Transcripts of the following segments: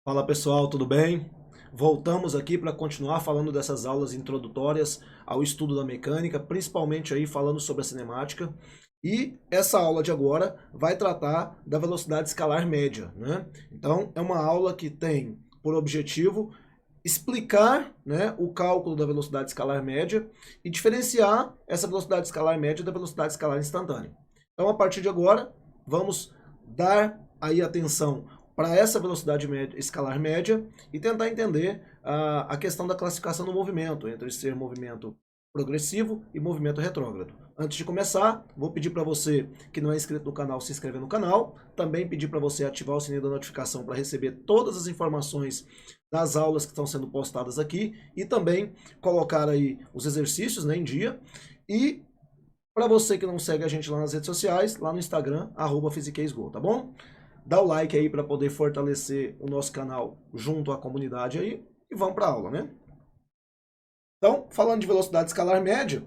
Fala pessoal, tudo bem? Voltamos aqui para continuar falando dessas aulas introdutórias ao estudo da mecânica, principalmente aí falando sobre a cinemática. E essa aula de agora vai tratar da velocidade escalar média, né? Então é uma aula que tem por objetivo explicar, né, o cálculo da velocidade escalar média e diferenciar essa velocidade escalar média da velocidade escalar instantânea. Então a partir de agora vamos dar aí atenção para essa velocidade média, escalar média e tentar entender a questão da classificação do movimento, entre ser movimento progressivo e movimento retrógrado. Antes de começar, vou pedir para você que não é inscrito no canal se inscrever no canal, também pedir para você ativar o sininho da notificação para receber todas as informações das aulas que estão sendo postadas aqui e também colocar aí os exercícios, né, em dia. E para você que não segue a gente lá nas redes sociais, lá no Instagram, @physiquesgo, tá bom? Dá o like aí para poder fortalecer o nosso canal junto à comunidade aí e vamos para a aula, né? Então, falando de velocidade escalar média,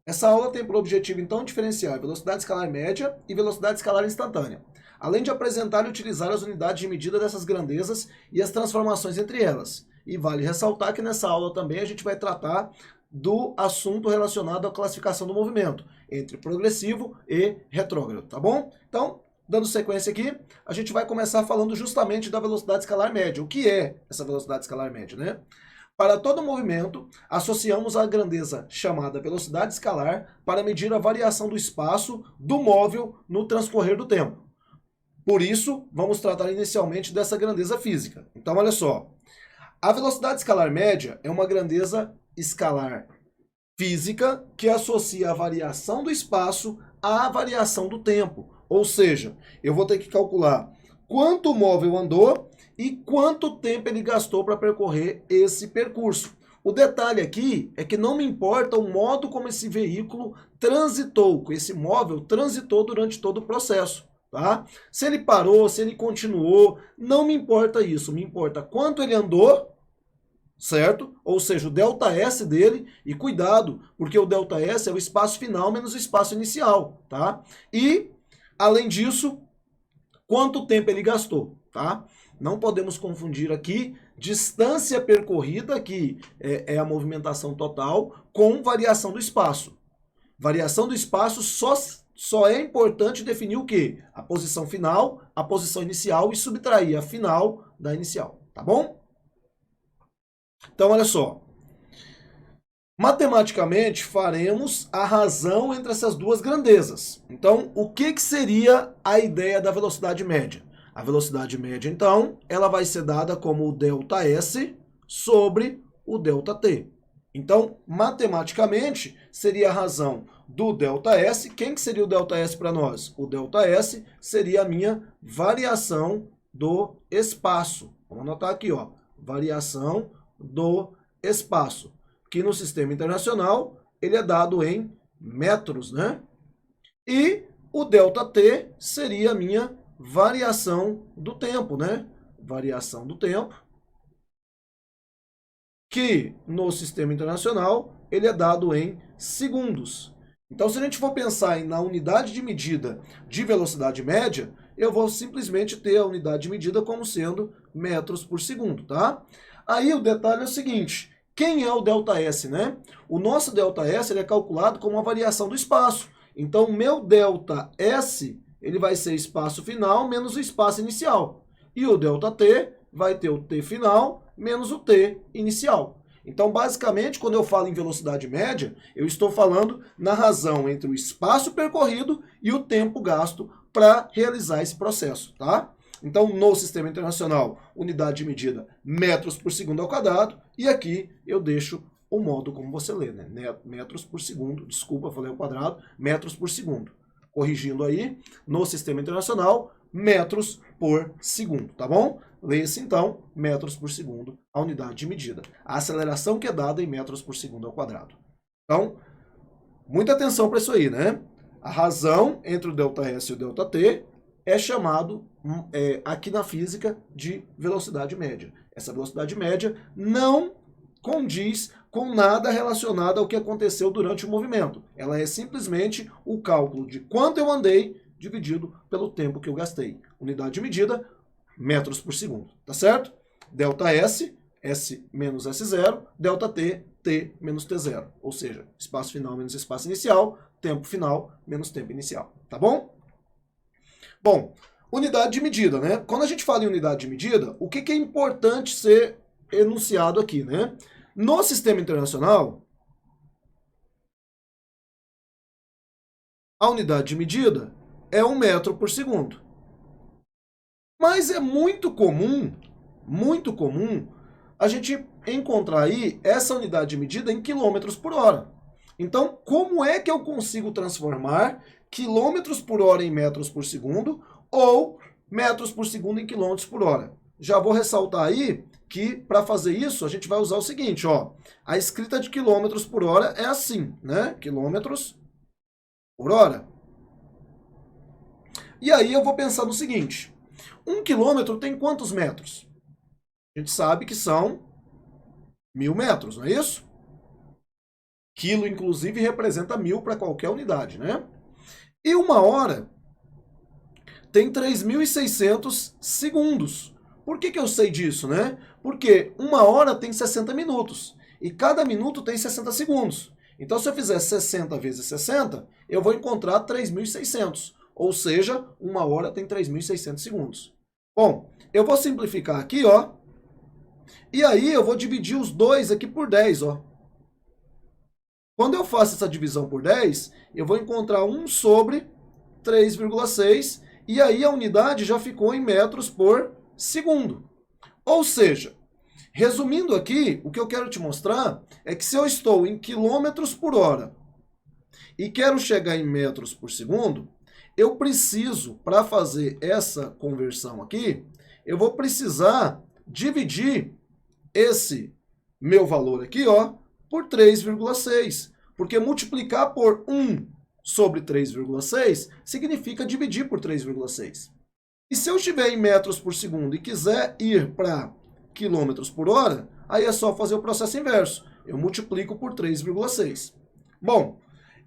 essa aula tem por objetivo então diferenciar velocidade escalar média e velocidade escalar instantânea, além de apresentar e utilizar as unidades de medida dessas grandezas e as transformações entre elas. E vale ressaltar que nessa aula também a gente vai tratar do assunto relacionado à classificação do movimento, entre progressivo e retrógrado, tá bom? Então, dando sequência aqui, a gente vai começar falando justamente da velocidade escalar média. O que é essa velocidade escalar média, né? Para todo movimento, associamos a grandeza chamada velocidade escalar para medir a variação do espaço do móvel no transcorrer do tempo. Por isso, vamos tratar inicialmente dessa grandeza física. Então, olha só. A velocidade escalar média é uma grandeza escalar física que associa a variação do espaço à variação do tempo. Ou seja, eu vou ter que calcular quanto o móvel andou e quanto tempo ele gastou para percorrer esse percurso. O detalhe aqui é que não me importa o modo como esse veículo transitou, esse móvel transitou durante todo o processo. Tá? Se ele parou, se ele continuou, não me importa isso. Me importa quanto ele andou, certo? Ou seja, o ΔS dele, e cuidado, porque o ΔS é o espaço final menos o espaço inicial, tá? E, além disso, quanto tempo ele gastou, tá? Não podemos confundir aqui distância percorrida, que é a movimentação total, com variação do espaço. Variação do espaço só é importante definir o quê? A posição final, a posição inicial e subtrair a final da inicial, tá bom? Então, olha só. Matematicamente, faremos a razão entre essas duas grandezas. Então, o que seria a ideia da velocidade média? A velocidade média, então, ela vai ser dada como o ΔS sobre o ΔT. Então, matematicamente, seria a razão do ΔS. Quem que seria o ΔS para nós? O ΔS seria a minha variação do espaço. Vamos anotar aqui, ó, variação do espaço, que no sistema internacional ele é dado em metros, né? E o ΔT seria a minha variação do tempo, né? Variação do tempo, que no sistema internacional ele é dado em segundos. Então, se a gente for pensar na unidade de medida de velocidade média, eu vou simplesmente ter a unidade de medida como sendo metros por segundo, tá? Aí o detalhe é o seguinte: quem é o ΔS, né? O nosso ΔS ele é calculado como uma variação do espaço. Então, o meu ΔS ele vai ser espaço final menos o espaço inicial. E o ΔT vai ter o T final menos o T inicial. Então, basicamente, quando eu falo em velocidade média, eu estou falando na razão entre o espaço percorrido e o tempo gasto para realizar esse processo, tá? Então, no sistema internacional, unidade de medida metros por segundo ao quadrado, e aqui eu deixo o modo como você lê, né? Metros por segundo, desculpa, falei ao quadrado, metros por segundo. Corrigindo aí, no sistema internacional, metros por segundo, tá bom? Leia-se então metros por segundo a unidade de medida. A aceleração que é dada em metros por segundo ao quadrado. Então, muita atenção para isso aí, né? A razão entre o ΔS e o ΔT é chamado, aqui na física, de velocidade média. Essa velocidade média não condiz com nada relacionado ao que aconteceu durante o movimento. Ela é simplesmente o cálculo de quanto eu andei dividido pelo tempo que eu gastei. Unidade de medida, metros por segundo, tá certo? delta S, S menos S0, delta T, T menos T0. Ou seja, espaço final menos espaço inicial, tempo final menos tempo inicial. Tá bom? Bom, unidade de medida, né? Quando a gente fala em unidade de medida, o que é importante ser enunciado aqui, né? No sistema internacional, a unidade de medida é 1 metro por segundo. Mas é muito comum a gente encontrar aí essa unidade de medida em quilômetros por hora. Então, como é que eu consigo transformar quilômetros por hora em metros por segundo ou metros por segundo em quilômetros por hora? Já vou ressaltar aí que para fazer isso a gente vai usar o seguinte, ó. A escrita de quilômetros por hora é assim, né? Quilômetros por hora. E aí eu vou pensar no seguinte, 1 quilômetro tem quantos metros? A gente sabe que são 1000 metros, não é isso? Quilo, inclusive, representa 1000 para qualquer unidade, né? E 1 hora tem 3.600 segundos. Por que eu sei disso, né? Porque 1 hora tem 60 minutos e cada minuto tem 60 segundos. Então, se eu fizer 60 vezes 60, eu vou encontrar 3.600. Ou seja, 1 hora tem 3.600 segundos. Bom, eu vou simplificar aqui, ó. E aí eu vou dividir os dois aqui por 10, ó. Quando eu faço essa divisão por 10, eu vou encontrar 1 sobre 3,6. E aí a unidade já ficou em metros por segundo. Ou seja, resumindo aqui, o que eu quero te mostrar é que se eu estou em quilômetros por hora e quero chegar em metros por segundo, eu preciso, para fazer essa conversão aqui, eu vou precisar dividir esse meu valor aqui, ó, por 3,6. Porque multiplicar por 1 sobre 3,6 significa dividir por 3,6. E se eu estiver em metros por segundo e quiser ir para quilômetros por hora, aí é só fazer o processo inverso. Eu multiplico por 3,6. Bom,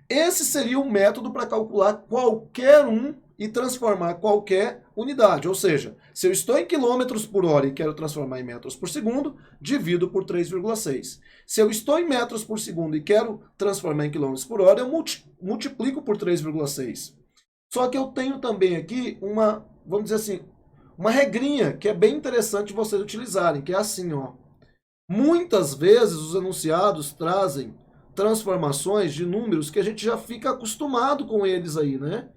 esse seria um método para calcular qualquer um e transformar qualquer unidade. Ou seja, se eu estou em quilômetros por hora e quero transformar em metros por segundo, divido por 3,6. Se eu estou em metros por segundo e quero transformar em quilômetros por hora, eu multiplico por 3,6. Só que eu tenho também aqui uma, vamos dizer assim, uma regrinha que é bem interessante vocês utilizarem, que é assim, ó. Muitas vezes os enunciados trazem transformações de números que a gente já fica acostumado com eles aí, né?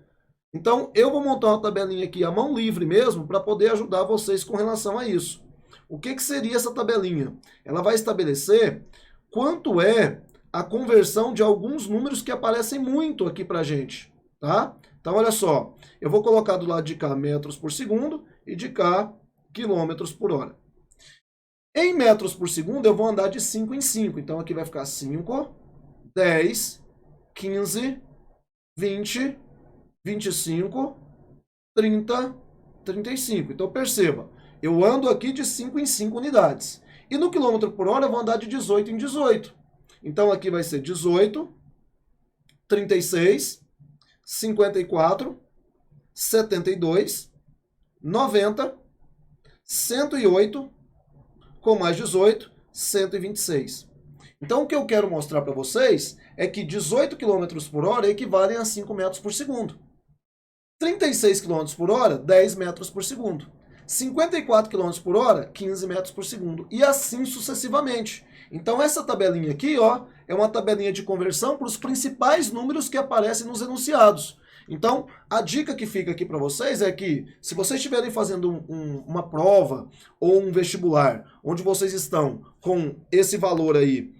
Então, eu vou montar uma tabelinha aqui à mão livre mesmo para poder ajudar vocês com relação a isso. O que seria essa tabelinha? Ela vai estabelecer quanto é a conversão de alguns números que aparecem muito aqui para a gente, tá? Então, olha só, eu vou colocar do lado de cá metros por segundo e de cá quilômetros por hora. Em metros por segundo, eu vou andar de 5 em 5. Então, aqui vai ficar 5, 10, 15, 20, 25, 30, 35. Então, perceba, eu ando aqui de 5 em 5 unidades. E no quilômetro por hora, eu vou andar de 18 em 18. Então, aqui vai ser 18, 36, 54, 72, 90, 108, com mais 18, 126. Então, o que eu quero mostrar para vocês é que 18 km por hora equivalem a 5 metros por segundo. 36 km por hora, 10 metros por segundo. 54 km por hora, 15 metros por segundo. E assim sucessivamente. Então, essa tabelinha aqui, ó, é uma tabelinha de conversão para os principais números que aparecem nos enunciados. Então, a dica que fica aqui para vocês é que, se vocês estiverem fazendo uma prova ou um vestibular, onde vocês estão com esse valor aí,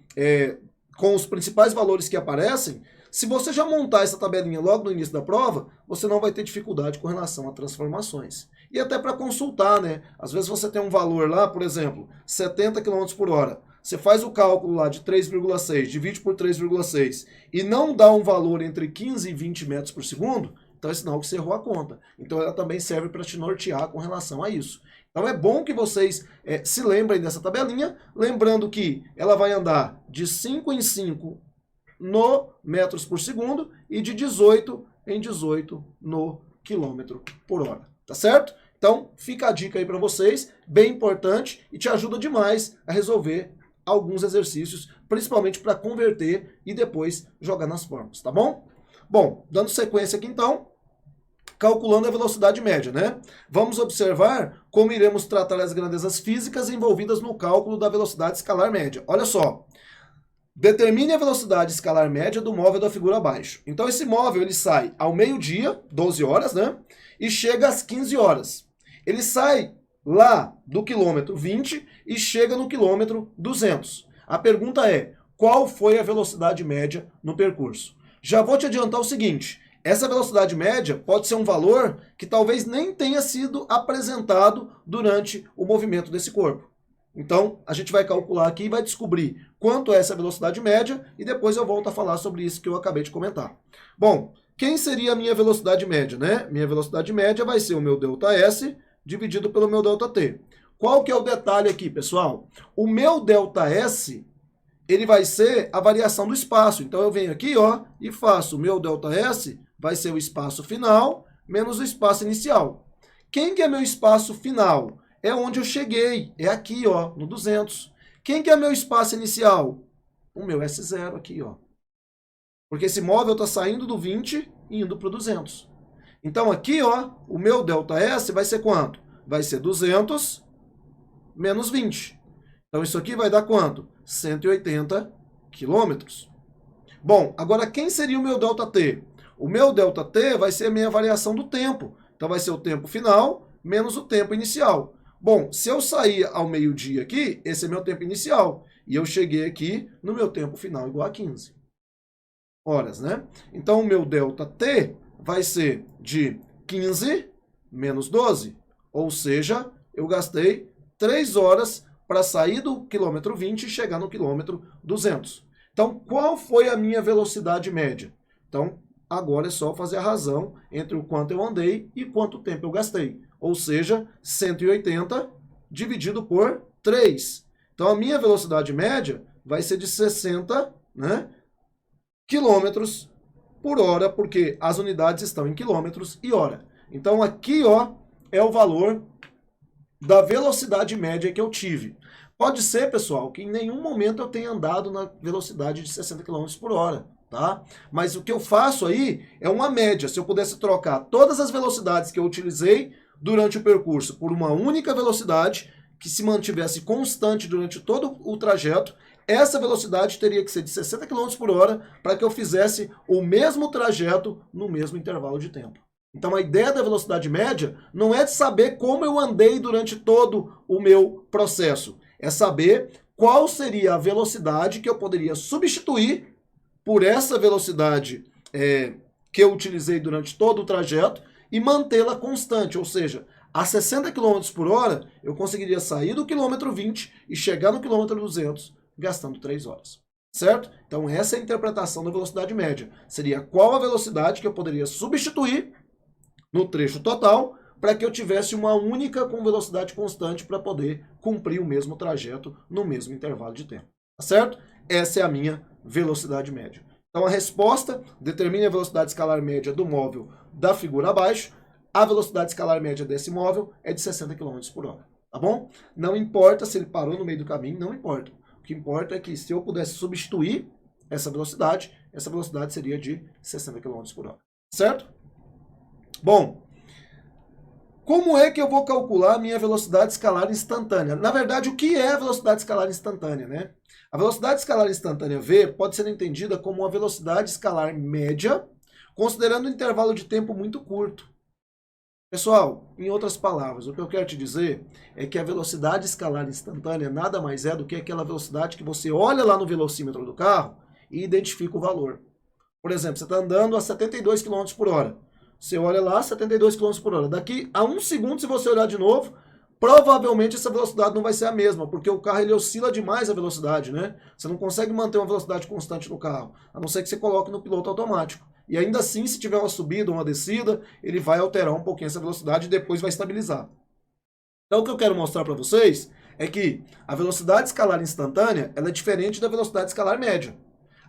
com os principais valores que aparecem, se você já montar essa tabelinha logo no início da prova, você não vai ter dificuldade com relação a transformações. E até para consultar, né? Às vezes você tem um valor lá, por exemplo, 70 km por hora. Você faz o cálculo lá de 3,6, divide por 3,6 e não dá um valor entre 15 e 20 metros por segundo, então é sinal que você errou a conta. Então ela também serve para te nortear com relação a isso. Então é bom que vocês se lembrem dessa tabelinha, lembrando que ela vai andar de 5 em 5 no metros por segundo e de 18 em 18 no quilômetro por hora. Tá certo? Então, fica a dica aí para vocês, bem importante e te ajuda demais a resolver alguns exercícios, principalmente para converter e depois jogar nas formas, tá bom? Bom, dando sequência aqui então, calculando a velocidade média, né? Vamos observar como iremos tratar as grandezas físicas envolvidas no cálculo da velocidade escalar média. Olha só, determine a velocidade escalar média do móvel da figura abaixo. Então esse móvel ele sai ao meio-dia, 12 horas, né? E chega às 15 horas. Ele sai lá do quilômetro 20 e chega no quilômetro 200. A pergunta é, qual foi a velocidade média no percurso? Já vou te adiantar o seguinte, essa velocidade média pode ser um valor que talvez nem tenha sido apresentado durante o movimento desse corpo. Então, a gente vai calcular aqui e vai descobrir quanto é essa velocidade média e depois eu volto a falar sobre isso que eu acabei de comentar. Bom, quem seria a minha velocidade média, né? Minha velocidade média vai ser o meu ΔS dividido pelo meu ΔT. Qual que é o detalhe aqui, pessoal? O meu ΔS, ele vai ser a variação do espaço. Então eu venho aqui, ó, e faço o meu ΔS, vai ser o espaço final menos o espaço inicial. Quem que é meu espaço final? É onde eu cheguei, é aqui, ó, no 200. Quem que é meu espaço inicial? O meu S0 aqui, ó. Porque esse móvel está saindo do 20 e indo para o 200. Então aqui, ó, o meu ΔS vai ser quanto? Vai ser 200 menos 20. Então isso aqui vai dar quanto? 180 quilômetros. Bom, agora quem seria o meu ΔT? O meu ΔT vai ser a minha variação do tempo. Então vai ser o tempo final menos o tempo inicial. Bom, se eu sair ao meio-dia aqui, esse é meu tempo inicial. E eu cheguei aqui no meu tempo final igual a 15 horas, né? Então o meu ΔT vai ser de 15 menos 12. Ou seja, eu gastei 3 horas para sair do quilômetro 20 e chegar no quilômetro 200. Então, qual foi a minha velocidade média? Então, agora é só fazer a razão entre o quanto eu andei e quanto tempo eu gastei. Ou seja, 180 dividido por 3. Então, a minha velocidade média vai ser de 60, né, quilômetros por hora, porque as unidades estão em quilômetros e hora. Então, aqui, ó, é o valor da velocidade média que eu tive. Pode ser, pessoal, que em nenhum momento eu tenha andado na velocidade de 60 km por hora, tá? Mas o que eu faço aí é uma média. Se eu pudesse trocar todas as velocidades que eu utilizei durante o percurso por uma única velocidade que se mantivesse constante durante todo o trajeto, essa velocidade teria que ser de 60 km por hora para que eu fizesse o mesmo trajeto no mesmo intervalo de tempo. Então a ideia da velocidade média não é de saber como eu andei durante todo o meu processo. É saber qual seria a velocidade que eu poderia substituir por essa velocidade que eu utilizei durante todo o trajeto e mantê-la constante. Ou seja, a 60 km por hora eu conseguiria sair do quilômetro 20 e chegar no quilômetro 200 gastando 3 horas. Certo? Então essa é a interpretação da velocidade média. Seria qual a velocidade que eu poderia substituir no trecho total, para que eu tivesse uma única com velocidade constante para poder cumprir o mesmo trajeto no mesmo intervalo de tempo. Tá certo? Essa é a minha velocidade média. Então a resposta determina a velocidade escalar média do móvel da figura abaixo. A velocidade escalar média desse móvel é de 60 km por hora. Tá bom? Não importa se ele parou no meio do caminho, não importa. O que importa é que se eu pudesse substituir essa velocidade seria de 60 km por hora. Certo? Bom, como é que eu vou calcular a minha velocidade escalar instantânea? Na verdade, o que é a velocidade escalar instantânea, né? A velocidade escalar instantânea V pode ser entendida como uma velocidade escalar média, considerando um intervalo de tempo muito curto. Pessoal, em outras palavras, o que eu quero te dizer é que a velocidade escalar instantânea nada mais é do que aquela velocidade que você olha lá no velocímetro do carro e identifica o valor. Por exemplo, você está andando a 72 km por hora. Você olha lá, 72 km por hora. Daqui a 1 segundo, se você olhar de novo, provavelmente essa velocidade não vai ser a mesma, porque o carro ele oscila demais a velocidade, né? Você não consegue manter uma velocidade constante no carro, a não ser que você coloque no piloto automático. E ainda assim, se tiver uma subida ou uma descida, ele vai alterar um pouquinho essa velocidade e depois vai estabilizar. Então o que eu quero mostrar para vocês é que a velocidade escalar instantânea ela é diferente da velocidade escalar média.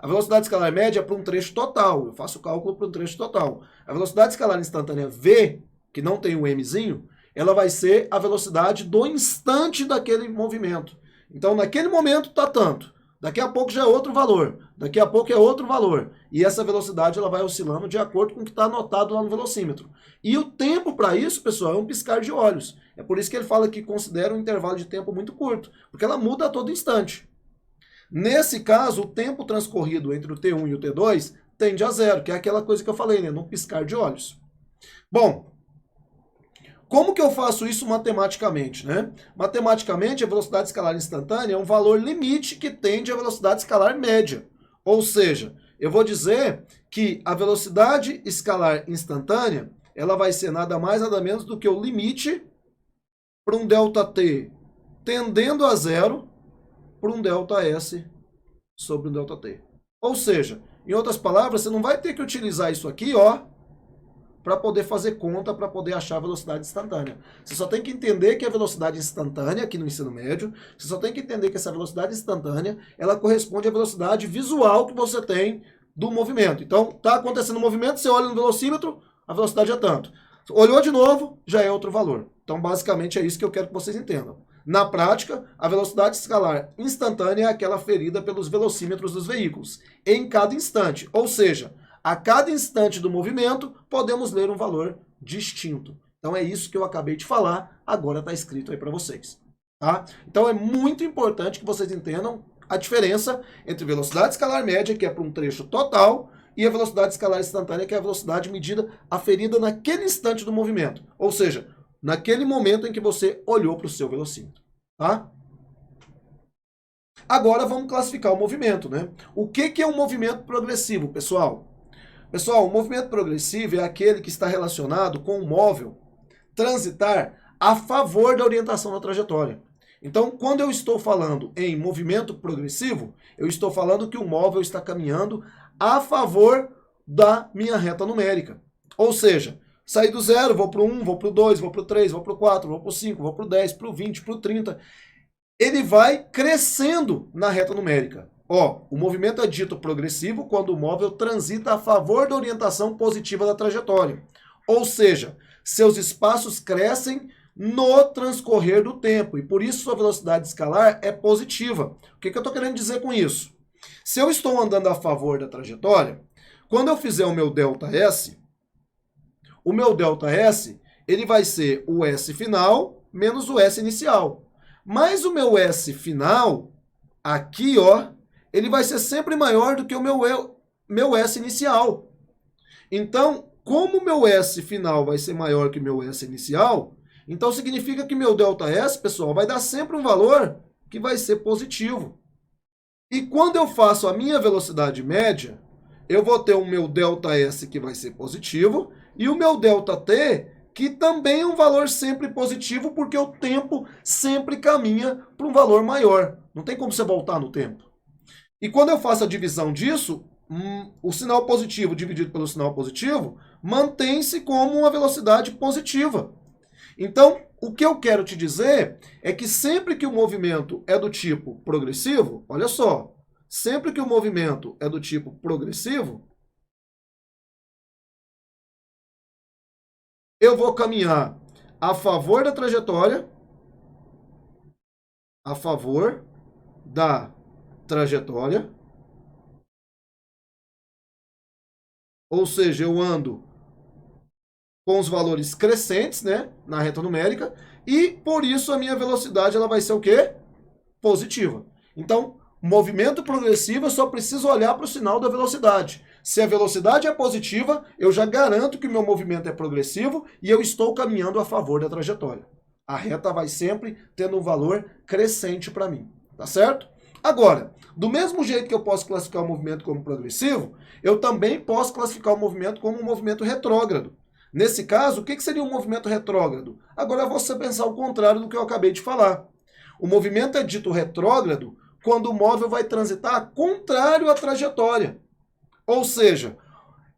A velocidade escalar média é para um trecho total. Eu faço o cálculo para um trecho total. A velocidade escalar instantânea V, que não tem o Mzinho, ela vai ser a velocidade do instante daquele movimento. Então, naquele momento está tanto. Daqui a pouco já é outro valor. Daqui a pouco é outro valor. E essa velocidade ela vai oscilando de acordo com o que está anotado lá no velocímetro. E o tempo para isso, pessoal, é um piscar de olhos. É por isso que ele fala que considera um intervalo de tempo muito curto. Porque ela muda a todo instante. Nesse caso, o tempo transcorrido entre o T1 e o T2 tende a zero, que é aquela coisa que eu falei, né? No piscar de olhos. Bom, como que eu faço isso matematicamente, né? Matematicamente, a velocidade escalar instantânea é um valor limite que tende à velocidade escalar média. Ou seja, eu vou dizer que a velocidade escalar instantânea, ela vai ser nada mais nada menos do que o limite para um ΔT tendendo a zero por um ΔS sobre um ΔT. Ou seja, em outras palavras, você não vai ter que utilizar isso aqui, ó, para poder fazer conta, para poder achar a velocidade instantânea. Você só tem que entender que a velocidade instantânea, aqui no ensino médio, você só tem que entender que essa velocidade instantânea, ela corresponde à velocidade visual que você tem do movimento. Então, tá acontecendo o movimento, você olha no velocímetro, a velocidade é tanto. Olhou de novo, já é outro valor. Então, basicamente, é isso que eu quero que vocês entendam. Na prática, a velocidade escalar instantânea é aquela ferida pelos velocímetros dos veículos, em cada instante. Ou seja, a cada instante do movimento, podemos ler um valor distinto. Então é isso que eu acabei de falar, agora está escrito aí para vocês. Tá? Então é muito importante que vocês entendam a diferença entre velocidade escalar média, que é para um trecho total, e a velocidade escalar instantânea, que é a velocidade medida aferida naquele instante do movimento. Ou seja, naquele momento em que você olhou para o seu velocímetro. Tá? Agora vamos classificar o movimento, né? O que é um movimento progressivo, pessoal? Pessoal, o movimento progressivo é aquele que está relacionado com o móvel transitar a favor da orientação da trajetória. Então, quando eu estou falando em movimento progressivo, eu estou falando que o móvel está caminhando a favor da minha reta numérica. Ou seja, saí do 0, vou para o 1, vou para o 2, vou para o 3, vou para o 4, vou para o 5, vou para o 10, para o 20, para o 30. Ele vai crescendo na reta numérica. Ó, o movimento é dito progressivo quando o móvel transita a favor da orientação positiva da trajetória. Ou seja, seus espaços crescem no transcorrer do tempo e por isso sua velocidade escalar é positiva. O que eu estou querendo dizer com isso? Se eu estou andando a favor da trajetória, quando eu fizer o meu ΔS, ele vai ser o S final menos o S inicial. Mas o meu S final, aqui, ó, ele vai ser sempre maior do que o meu S inicial. Então, como o meu S final vai ser maior que o meu S inicial, então significa que meu ΔS, pessoal, vai dar sempre um valor que vai ser positivo. E quando eu faço a minha velocidade média, eu vou ter o meu ΔS que vai ser positivo e o meu ΔT que também é um valor sempre positivo porque o tempo sempre caminha para um valor maior. Não tem como você voltar no tempo. E quando eu faço a divisão disso, o sinal positivo dividido pelo sinal positivo mantém-se como uma velocidade positiva. Então, o que eu quero te dizer é que sempre que o movimento é do tipo progressivo, olha só, sempre que o movimento é do tipo progressivo, eu vou caminhar a favor da trajetória, ou seja, eu ando com os valores crescentes, né, na reta numérica, e por isso a minha velocidade ela vai ser o quê? Positiva. Então, movimento progressivo, eu só preciso olhar para o sinal da velocidade. Se a velocidade é positiva, eu já garanto que o meu movimento é progressivo e eu estou caminhando a favor da trajetória. A reta vai sempre tendo um valor crescente para mim, tá certo? Agora, do mesmo jeito que eu posso classificar o movimento como progressivo, eu também posso classificar o movimento como um movimento retrógrado. Nesse caso, o que seria um movimento retrógrado? Agora você pensar o contrário do que eu acabei de falar. O movimento é dito retrógrado quando o móvel vai transitar contrário à trajetória. Ou seja,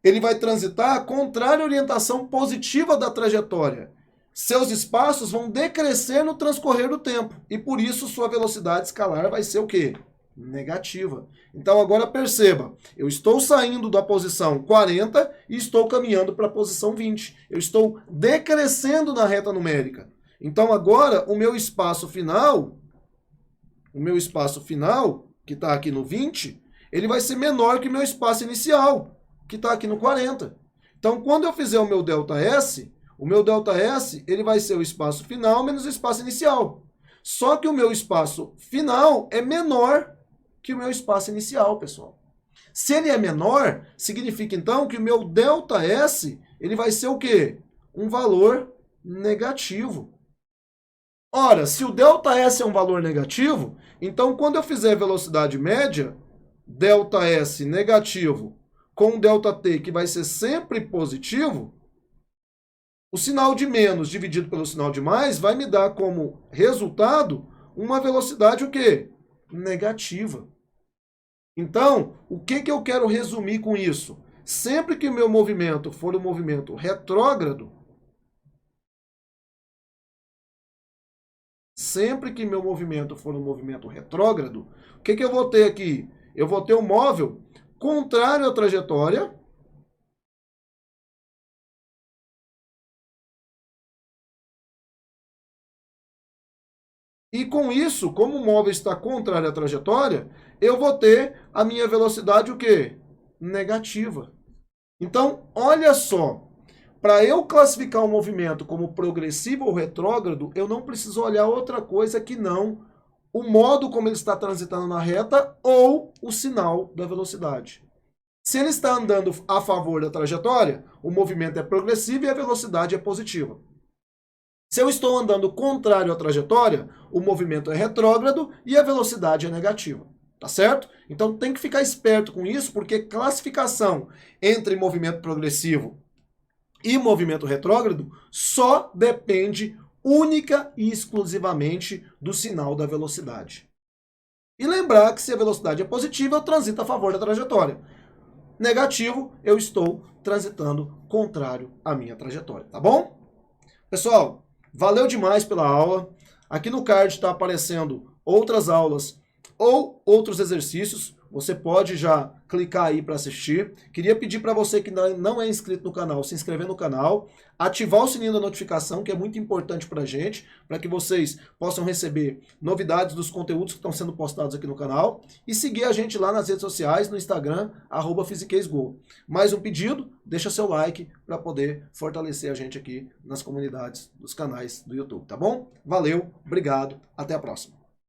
ele vai transitar contrário à orientação positiva da trajetória. Seus espaços vão decrescer no transcorrer do tempo. E por isso sua velocidade escalar vai ser o quê? negativa. Então agora perceba, eu estou saindo da posição 40 e estou caminhando para a posição 20. Eu estou decrescendo na reta numérica. Então agora o meu espaço final, que está aqui no 20, ele vai ser menor que o meu espaço inicial, que está aqui no 40. Então quando eu fizer o meu ΔS, ele vai ser o espaço final menos o espaço inicial. Só que o meu espaço final é menor que o meu espaço inicial, pessoal. Se ele é menor, significa então que o meu ΔS, ele vai ser o quê? Um valor negativo. Ora, se o ΔS é um valor negativo, então quando eu fizer velocidade média, ΔS negativo com ΔT que vai ser sempre positivo, o sinal de menos dividido pelo sinal de mais vai me dar como resultado uma velocidade o quê? Negativa. Então, o que eu quero resumir com isso? Sempre que o meu movimento for um movimento retrógrado, o que eu vou ter aqui? Eu vou ter um móvel contrário à trajetória, e com isso, como o móvel está contrário à trajetória, eu vou ter a minha velocidade o quê? Negativa. Então, olha só, para eu classificar um movimento como progressivo ou retrógrado, eu não preciso olhar outra coisa que não o modo como ele está transitando na reta ou o sinal da velocidade. Se ele está andando a favor da trajetória, o movimento é progressivo e a velocidade é positiva. Se eu estou andando contrário à trajetória, o movimento é retrógrado e a velocidade é negativa. Tá certo? Então tem que ficar esperto com isso, porque classificação entre movimento progressivo e movimento retrógrado só depende única e exclusivamente do sinal da velocidade. E lembrar que se a velocidade é positiva, eu transito a favor da trajetória. Negativo, eu estou transitando contrário à minha trajetória, tá bom? Pessoal, valeu demais pela aula. Aqui no card está aparecendo outras aulas ou outros exercícios. Você pode já clicar aí para assistir. Queria pedir para você que não é inscrito no canal, se inscrever no canal, ativar o sininho da notificação, que é muito importante para a gente, para que vocês possam receber novidades dos conteúdos que estão sendo postados aqui no canal, e seguir a gente lá nas redes sociais, no Instagram, @physiquezgo. Mais um pedido, deixa seu like para poder fortalecer a gente aqui nas comunidades dos canais do YouTube, tá bom? Valeu, obrigado, até a próxima.